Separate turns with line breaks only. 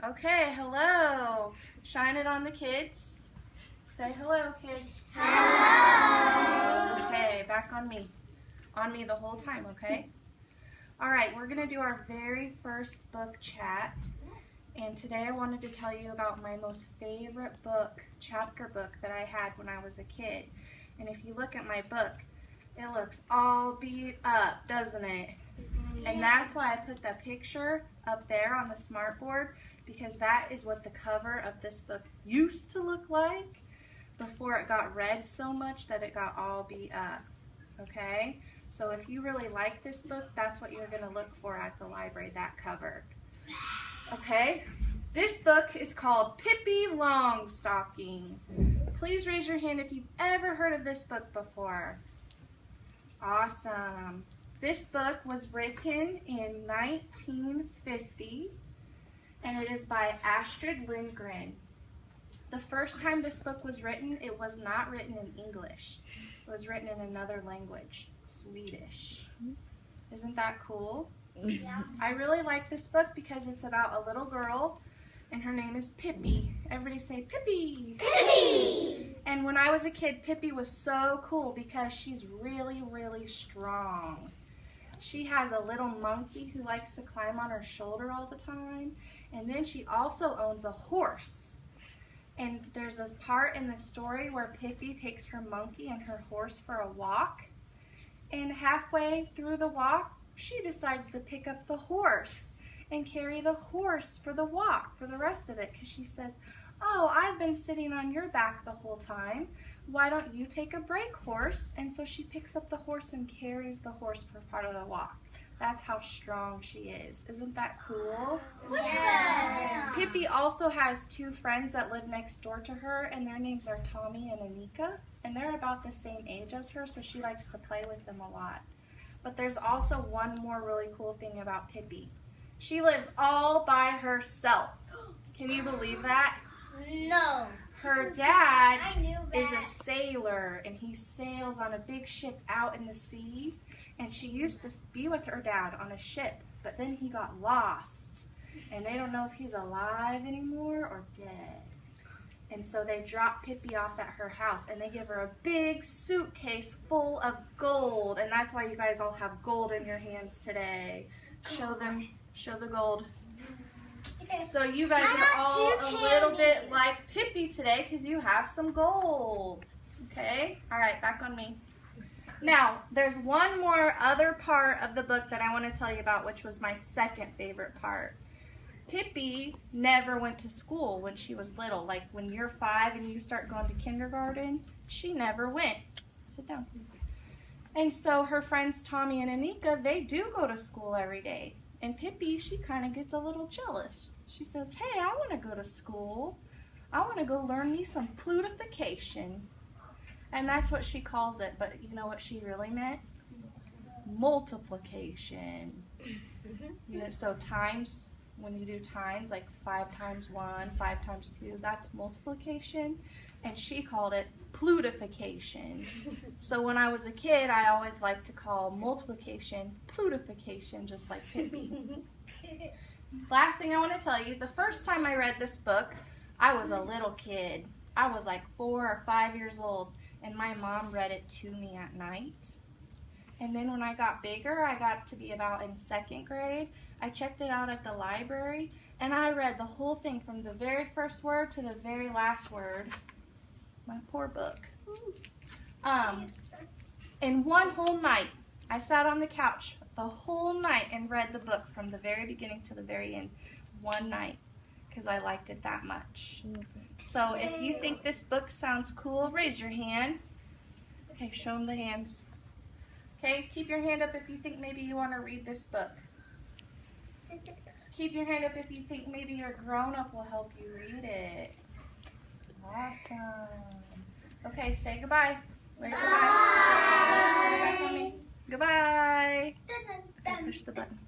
Okay, hello. Shine it on the kids. Say hello, kids.
Hello.
Okay, back on me. On me the whole time, okay? All right, we're going to do our very first book chat. And today I wanted to tell you about my most favorite book, chapter book that I had when I was a kid. And if you look at my book, it looks all beat up, doesn't it? And that's why I put the picture up there on the smart board, because that is what the cover of this book used to look like before it got read so much that it got all beat up. Okay? So if you really like this book, that's what you're going to look for at the library, that cover. Okay? This book is called Pippi Longstocking. Please raise your hand if you've ever heard of this book before. Awesome. This book was written in 1950, and it is by Astrid Lindgren. The first time this book was written, it was not written in English. It was written in another language, Swedish. Isn't that cool?
Yeah.
I really like this book because it's about a little girl, and her name is Pippi. Everybody say Pippi!
Pippi!
And when I was a kid, Pippi was so cool because she's really, really strong. She has a little monkey who likes to climb on her shoulder all the time. And then she also owns a horse. And there's a part in the story where Pippi takes her monkey and her horse for a walk. And halfway through the walk, she decides to pick up the horse and carry the horse for the walk for the rest of it. Because she says, "Oh, I've been sitting on your back the whole time. Why don't you take a break, horse?" And so she picks up the horse and carries the horse for part of the walk. That's how strong she is. Isn't that cool?
Yeah.
Pippi also has two friends that live next door to her, and their names are Tommy and Anika. And they're about the same age as her, so she likes to play with them a lot. But there's also one more really cool thing about Pippi. She lives all by herself. Can you believe that?
No.
Her dad
I knew
is a
that.
sailor, and he sails on a big ship out in the sea. And she used to be with her dad on a ship, but then he got lost. And they don't know if he's alive anymore or dead. And so they drop Pippi off at her house, and they give her a big suitcase full of gold. And that's why you guys all have gold in your hands today. Show them, show the gold. So you guys are all a little bit like Pippi today because you have some gold. Okay? All right, back on me. Now, there's one more other part of the book that I want to tell you about, which was my second favorite part. Pippi never went to school when she was little. Like when you're 5 and you start going to kindergarten, she never went. Sit down, please. And so her friends Tommy and Anika, they do go to school every day. And Pippi, she kind of gets a little jealous. She says, "Hey, I want to go to school. I want to go learn me some plutification." And that's what she calls it, but you know what she really meant? Multiplication. You know, so times, when you do times, like 5 times 1, 5 times 2, that's multiplication. And she called it plutification. So when I was a kid, I always liked to call multiplication plutification, just like Pippi. Last thing I want to tell you, the first time I read this book, I was a little kid. I was like 4 or 5 years old, and my mom read it to me at night. And then when I got bigger, I got to be about in 2nd grade, I checked it out at the library, and I read the whole thing from the very first word to the very last word. My poor book. In one whole night, I sat on the couch the whole night and read the book from the very beginning to the very end, one night, because I liked it that much. So if you think this book sounds cool, raise your hand. Okay, show them the hands. Okay, keep your hand up if you think maybe you want to read this book. Keep your hand up if you think maybe your grown-up will help you read it. Awesome. Okay, say goodbye. Wait, goodbye.
Bye.
Goodbye for me. Goodbye. Okay, push the button.